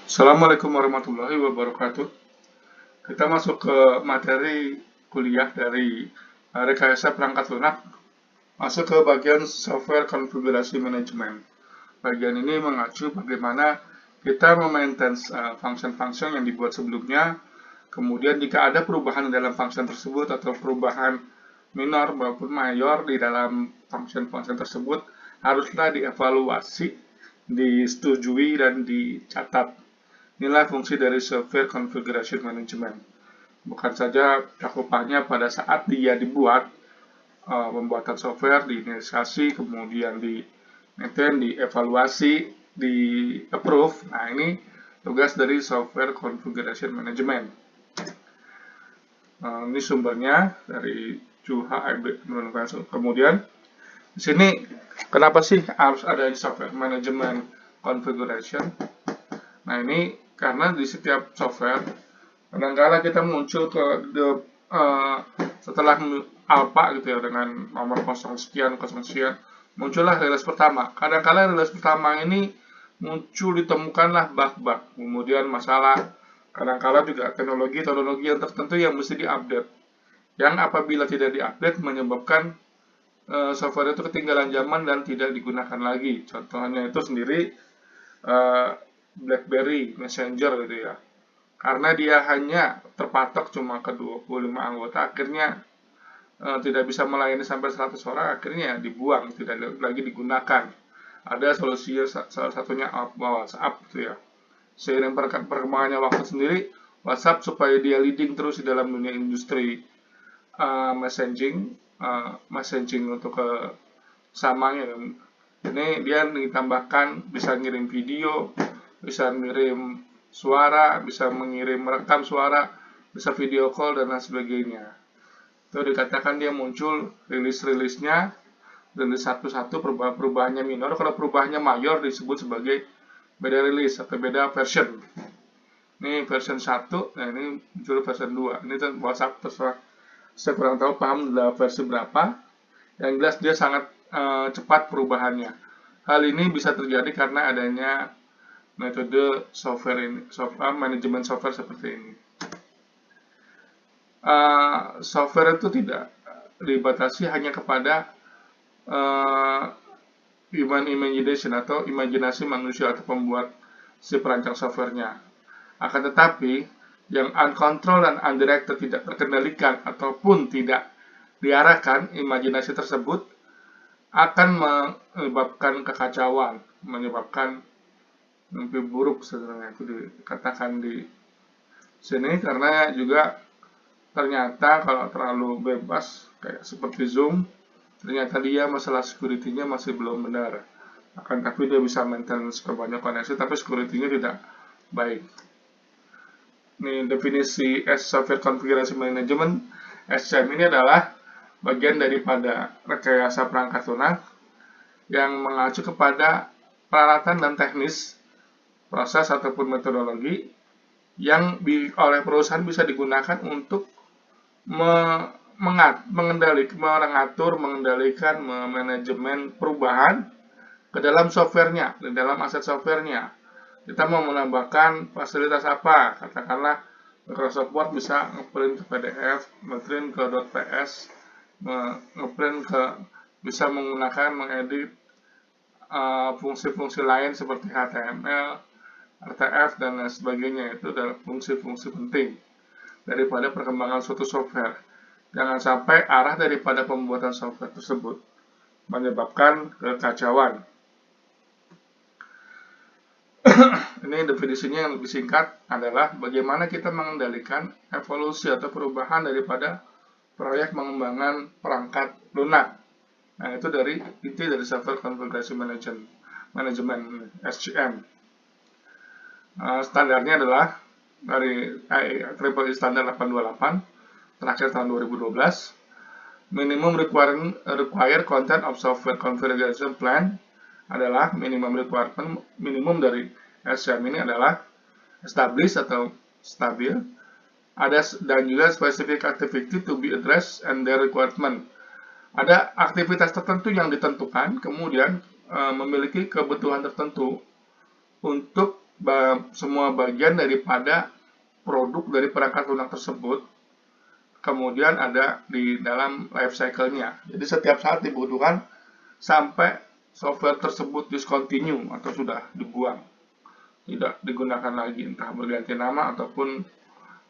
Assalamualaikum warahmatullahi wabarakatuh. Kita masuk ke materi kuliah dari rekayasa perangkat lunak, masuk ke bagian software konfigurasi manajemen. Bagian ini mengacu bagaimana kita memaintain function-function yang dibuat sebelumnya, kemudian jika ada perubahan dalam function tersebut atau perubahan minor maupun mayor di dalam function-function tersebut, haruslah dievaluasi, disetujui, dan dicatat. Inilah fungsi dari software configuration management. Bukan saja cakupannya pada saat dia dibuat, pembuatan software, diinisiasi, kemudian di maintain, dievaluasi, di approve. Nah, ini tugas dari software configuration management. Ini sumbernya dari Chuha Kemudian di sini kenapa sih harus ada software management configuration? Nah, ini karena di setiap software kadang-kala kita muncul ke setelah alpha gitu ya, dengan nomor 0 sekian muncullah rilis pertama. Kadang-kala rilis pertama ini muncul, ditemukanlah bug-bug, kemudian masalah. Kadang-kala juga teknologi yang tertentu yang mesti diupdate, yang apabila tidak diupdate menyebabkan software itu ketinggalan zaman dan tidak digunakan lagi. Contohnya itu sendiri BlackBerry Messenger gitu ya. Karena dia hanya terpatok cuma ke 25 anggota, akhirnya tidak bisa melayani sampai 100 orang, akhirnya dibuang, tidak lagi digunakan. Ada solusi salah satunya WhatsApp gitu ya. Seiring perkembangannya waktu sendiri, WhatsApp supaya dia leading terus di dalam dunia industri messaging untuk ke samanya. Ini dia ditambahkan bisa ngirim video, bisa ngirim suara, bisa merekam suara, bisa video call, dan lain sebagainya. Itu dikatakan dia muncul rilis-rilisnya, rilis satu-satu, perubahannya minor. Kalau perubahannya mayor disebut sebagai beda rilis atau beda version. Ini version 1, nah ini muncul version 2. Ini WhatsApp terserah, saya kurang tahu paham versi berapa. Yang jelas dia sangat cepat perubahannya. Hal ini bisa terjadi karena adanya metode software ini, manajemen software seperti ini. Software itu tidak dibatasi hanya kepada human imagination atau imajinasi manusia atau pembuat si perancang softwarenya. Akan tetapi, yang uncontrolled dan undirected, tidak terkendalikan ataupun tidak diarahkan, imajinasi tersebut akan menyebabkan kekacauan, menyebabkan mimpi buruk sebenarnya. Itu dikatakan di sini karena juga ternyata kalau terlalu bebas kayak seperti Zoom, ternyata dia masalah security-nya masih belum benar. Akan tapi dia bisa maintenance ke banyak koneksi, tapi security-nya tidak baik. Ini definisi software configuration management. SCM ini adalah bagian daripada rekayasa perangkat lunak yang mengacu kepada peralatan dan teknis, proses ataupun metodologi yang oleh perusahaan bisa digunakan untuk mengatur, mengendalikan, memanajemen perubahan ke dalam softwarenya, ke dalam aset softwarenya. Kita mau menambahkan fasilitas apa? Katakanlah Microsoft Word bisa ngeprint ke PDF, ngeprint ke .ps, ngeprint ke, bisa menggunakan, mengedit fungsi-fungsi lain seperti HTML, RTF, dan lain sebagainya. Itu adalah fungsi-fungsi penting daripada perkembangan suatu software. Jangan sampai arah daripada pembuatan software tersebut menyebabkan kekacauan. Ini definisinya yang lebih singkat adalah bagaimana kita mengendalikan evolusi atau perubahan daripada proyek pengembangan perangkat lunak. Nah, itu inti dari software configuration management SCM. Standarnya adalah dari IEEE standar 828 terakhir tahun 2012. Minimum required content of software configuration plan adalah minimum dari SCM ini adalah established atau stabil. Ada dan juga specific activity to be addressed and their requirement. Ada aktivitas tertentu yang ditentukan, kemudian memiliki kebutuhan tertentu untuk semua bagian daripada produk dari perangkat lunak tersebut kemudian ada di dalam life cycle-nya. Jadi setiap saat dibutuhkan sampai software tersebut discontinue atau sudah dibuang, tidak digunakan lagi, entah berganti nama ataupun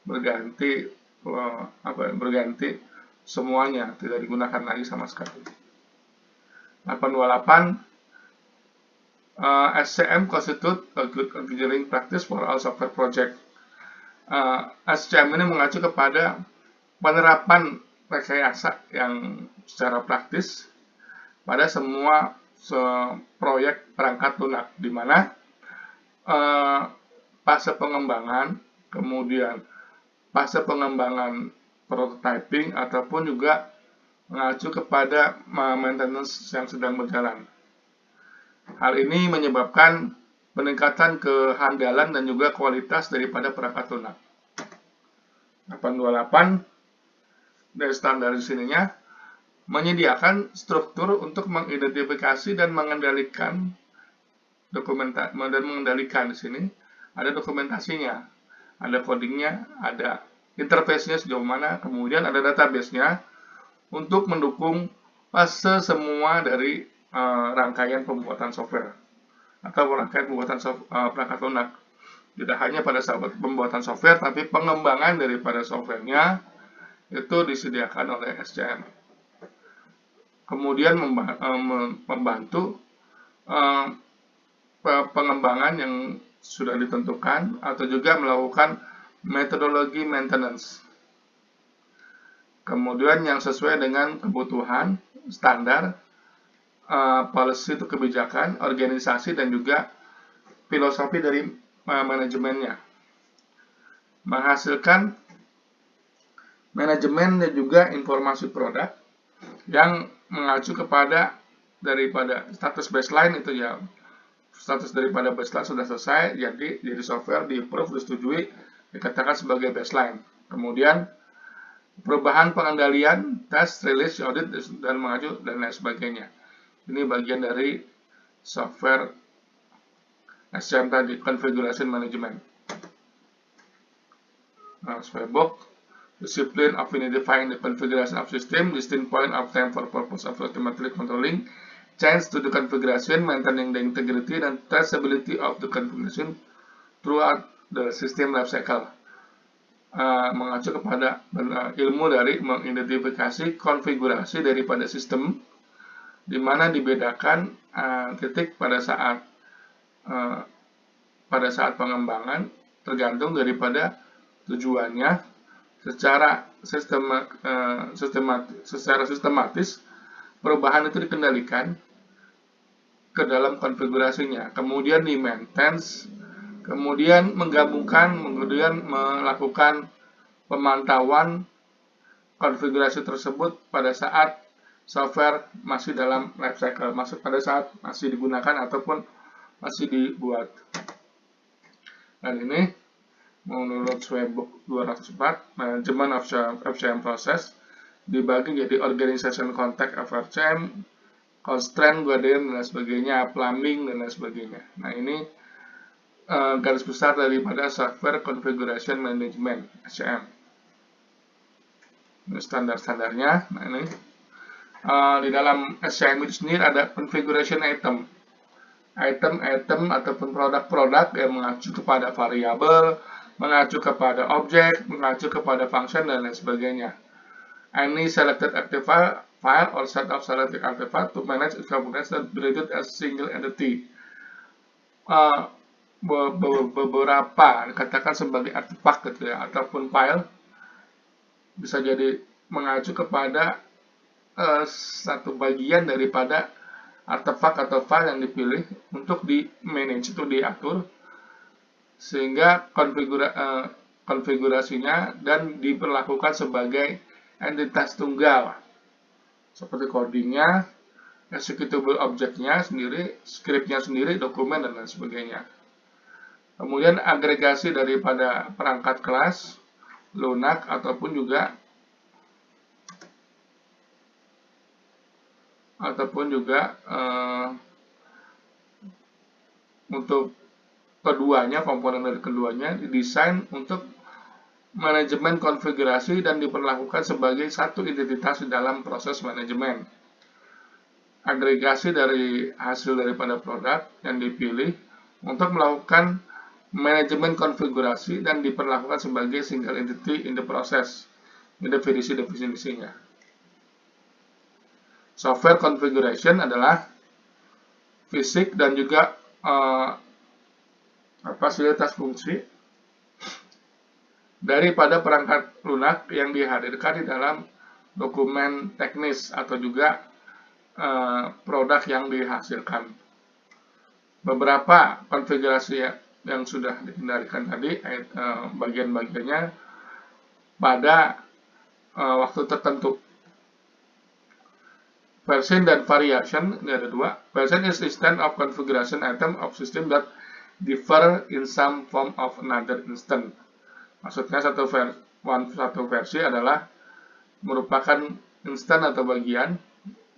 berganti berganti semuanya, tidak digunakan lagi sama sekali. 828 SCM constitute a good configuring practice for all software project. SCM ini mengacu kepada penerapan rekayasa yang secara praktis pada semua proyek perangkat lunak, di mana fase pengembangan, kemudian fase pengembangan prototyping, ataupun juga mengacu kepada maintenance yang sedang berjalan. Hal ini menyebabkan peningkatan kehandalan dan juga kualitas daripada perangkat lunak. 828 dari standar di sininya menyediakan struktur untuk mengidentifikasi dan mengendalikan di sini ada dokumentasinya, ada codingnya, ada interface-nya sejauh mana, kemudian ada database-nya untuk mendukung fase semua dari rangkaian pembuatan software atau rangkaian pembuatan perangkat lunak. Tidak hanya pada saat pembuatan software, tapi pengembangan daripada softwarenya itu disediakan oleh SCM. Kemudian membantu pengembangan yang sudah ditentukan atau juga melakukan metodologi maintenance. Kemudian yang sesuai dengan kebutuhan, standar, policy itu kebijakan, organisasi, dan juga filosofi dari manajemennya. Menghasilkan manajemen dan juga informasi produk yang mengacu kepada daripada status baseline itu ya, status daripada baseline sudah selesai, jadi software di-approve, disetujui, dikatakan sebagai baseline. Kemudian perubahan pengendalian, test, release, audit, dan mengacu dan lain sebagainya. Ini bagian dari software SCM tadi, configuration management. Book, discipline of identifying the configuration of system, distinct point of time for purpose of automatically controlling, change to the configuration, maintaining the integrity and traceability of the configuration throughout the system life cycle. Mengacu kepada ilmu dari mengidentifikasi konfigurasi daripada sistem, di mana dibedakan titik pada saat pengembangan tergantung daripada tujuannya secara sistematis. Perubahan itu dikendalikan ke dalam konfigurasinya, kemudian di maintenance, kemudian menggabungkan, kemudian melakukan pemantauan konfigurasi tersebut pada saat software masih dalam life cycle, masuk pada saat masih digunakan ataupun masih dibuat. Dan ini menurut Swaybook 204, manajemen of FCM process dibagi jadi organization context of FCM, constraint, guardian, dan sebagainya, plumbing, dan lain sebagainya. Nah, ini garis besar daripada software configuration management FCM. Ini standar-standarnya. Nah, ini di dalam SCM itu sendiri ada configuration item ataupun produk-produk yang mengacu kepada variabel, mengacu kepada objek, mengacu kepada function, dan lain sebagainya. Any selected artifact file or set of selected artifact to manage its components and treated as single entity. Beberapa dikatakan sebagai artefak gitu ya, ataupun file bisa jadi mengacu kepada satu bagian daripada artefak atau file yang dipilih untuk di manage, itu diatur sehingga konfigurasinya dan diperlakukan sebagai entitas tunggal seperti codingnya, executable objeknya sendiri, scriptnya sendiri, dokumen, dan lain sebagainya. Kemudian agregasi daripada perangkat kelas lunak ataupun juga untuk keduanya, komponen dari keduanya didesain untuk manajemen konfigurasi dan diperlakukan sebagai satu identitas di dalam proses manajemen. Agregasi dari hasil daripada produk yang dipilih untuk melakukan manajemen konfigurasi dan diperlakukan sebagai single entity in the process. Ini definisinya. Software configuration adalah fisik dan juga fasilitas fungsi daripada perangkat lunak yang dihadirkan di dalam dokumen teknis atau juga produk yang dihasilkan. Beberapa konfigurasi yang sudah dikendalikan tadi, bagian-bagiannya pada waktu tertentu. Version dan variation, ini ada dua. Version is instance of configuration item of system that differ in some form of another instance. Maksudnya satu versi adalah merupakan instan atau bagian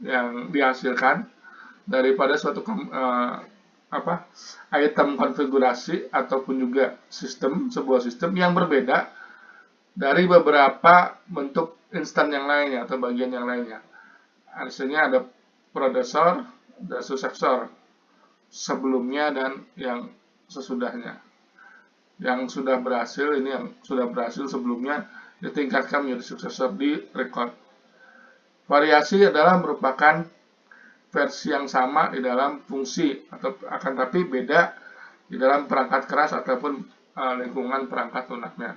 yang dihasilkan daripada suatu item konfigurasi ataupun juga sebuah sistem yang berbeda dari beberapa bentuk instan yang lainnya atau bagian yang lainnya. Hasilnya ada predecessor dan successor, sebelumnya dan yang sesudahnya. Yang sudah berhasil, ini yang sudah berhasil sebelumnya ditingkatkan menjadi successor di record. Variasi adalah merupakan versi yang sama di dalam fungsi, akan tapi beda di dalam perangkat keras ataupun lingkungan perangkat lunaknya.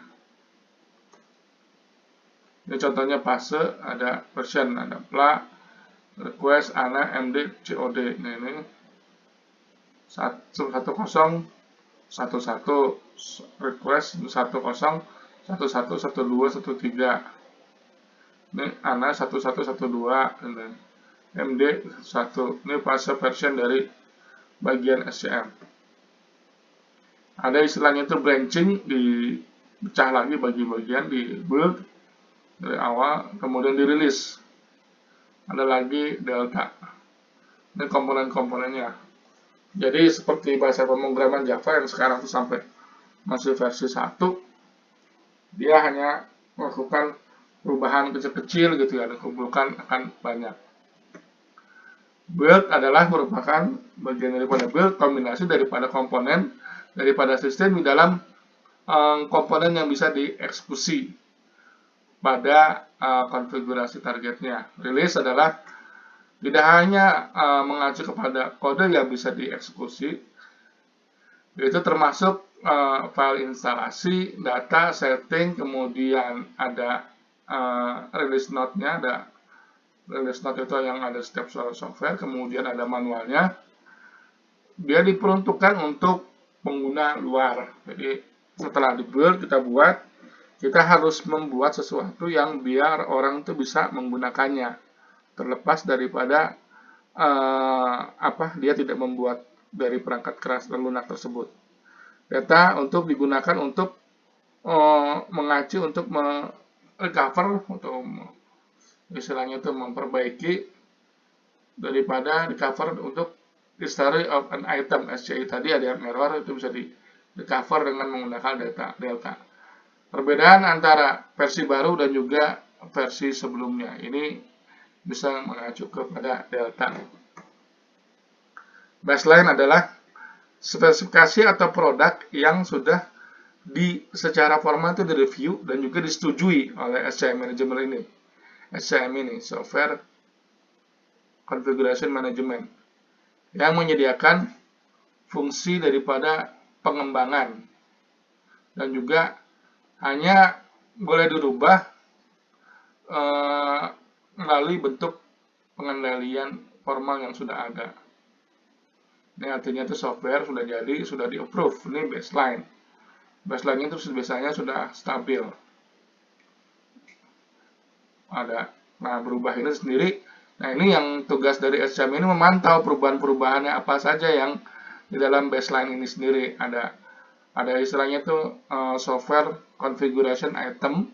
Ini contohnya fase, ada version, ada PLA, request, ANA, MD, COD. Nah ini 1011, request 10, 11, 12, 13. Ini ANA 1112, MD 1. Ini fase version dari bagian SCM. Ada istilahnya itu branching, dipecah lagi bagi-bagian, di build dari awal, kemudian dirilis. Ada lagi delta. Ini komponen-komponennya. Jadi seperti bahasa pemrograman Java yang sekarang sampai masih versi 1, dia hanya melakukan perubahan kecil-kecil gitu ya, dikumpulkan akan banyak. Build adalah merupakan bagian daripada build, kombinasi daripada komponen daripada sistem di dalam komponen yang bisa dieksekusi pada konfigurasi targetnya. Release adalah tidak hanya mengacu kepada kode yang bisa dieksekusi, yaitu termasuk file instalasi, data, setting, kemudian ada release note-nya, ada release note itu yang ada step software, kemudian ada manualnya. Dia diperuntukkan untuk pengguna luar. Jadi setelah di-build, kita harus membuat sesuatu yang biar orang itu bisa menggunakannya, terlepas daripada dia tidak membuat dari perangkat keras dan lunak tersebut. Data untuk digunakan untuk mengacu untuk recover atau istilahnya itu memperbaiki daripada recover untuk history of an item. SCI tadi ada yang error, itu bisa di recover dengan menggunakan delta. Perbedaan antara versi baru dan juga versi sebelumnya ini bisa mengacu kepada delta. Baseline adalah spesifikasi atau produk yang sudah secara formal itu direview dan juga disetujui oleh SCM Management ini. SCM ini, Software Configuration Management, yang menyediakan fungsi daripada pengembangan dan juga hanya boleh dirubah melalui bentuk pengendalian formal yang sudah ada. Ini artinya itu software sudah jadi, sudah di-approve. Ini baseline. Baseline itu biasanya sudah stabil. Nah, berubah ini sendiri. Nah, ini yang tugas dari SCM ini memantau perubahan-perubahannya apa saja yang di dalam baseline ini sendiri. Ada istilahnya itu software configuration item.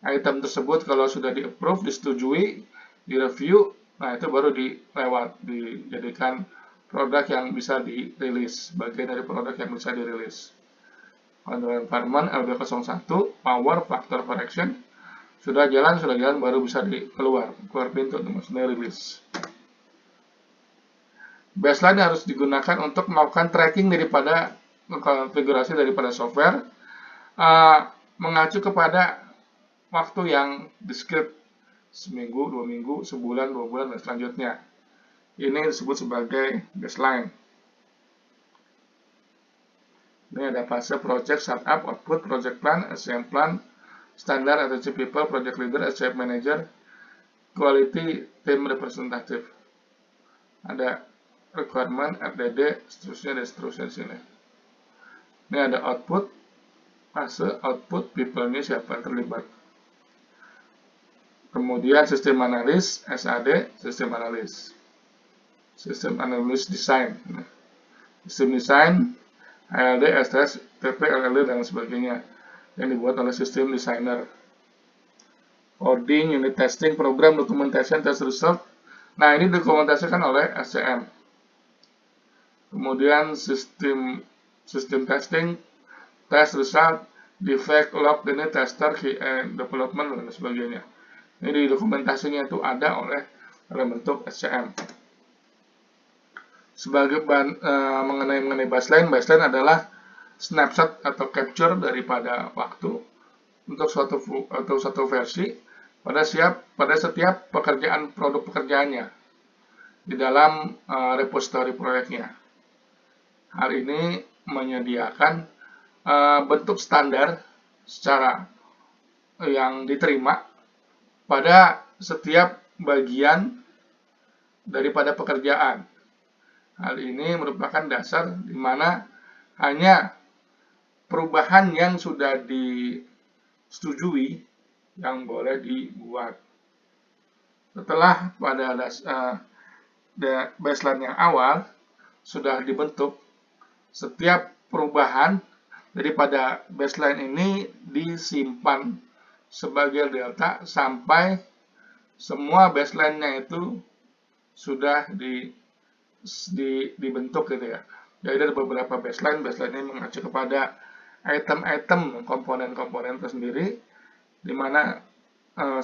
Item tersebut kalau sudah di-approve, disetujui, di-review, nah itu baru dijadikan produk yang bisa dirilis, bagian dari produk yang bisa dirilis. Control environment LB01, power, factor correction, sudah jalan baru bisa keluar pintu untuk maksudnya rilis. Baseline harus digunakan untuk melakukan tracking daripada konfigurasi daripada software, mengacu kepada waktu yang discrete, seminggu, 2 minggu, sebulan, 2 bulan, dan selanjutnya. Ini disebut sebagai baseline. Ini ada fase project, startup, output, project plan, SCM plan, standard, attitude people, project leader, SCM manager, quality, team representative. Ada requirement, RDD, seterusnya dan seterusnya di sini. Ini ada output, fase output, people-nya siapa yang terlibat. Kemudian sistem analis, SAD, sistem analis. Sistem analis design. Sistem design, ALD, STS, TP, LLD, dan sebagainya. Yang dibuat oleh sistem designer. Coding, unit testing, program, documentation, test result. Nah, ini dokumentasikan oleh SCM. Kemudian sistem testing, test result, defect, log, ini tester, development, dan sebagainya. Ini di dokumentasinya itu ada dalam bentuk SCM. Sebagai mengenai baseline adalah snapshot atau capture daripada waktu untuk suatu versi pada setiap produk pekerjaannya di dalam repository proyeknya. Hal ini menyediakan bentuk standar secara yang diterima pada setiap bagian daripada pekerjaan. Hal ini merupakan dasar di mana hanya perubahan yang sudah disetujui yang boleh dibuat. Setelah pada baseline yang awal sudah dibentuk, setiap perubahan daripada baseline ini disimpan sebagai delta sampai semua baseline-nya itu sudah dibentuk gitu ya. Jadi ada beberapa baseline ini mengacu kepada item-item komponen-komponen tersendiri, di mana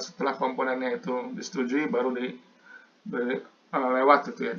setelah komponennya itu disetujui baru lewat gitu ya.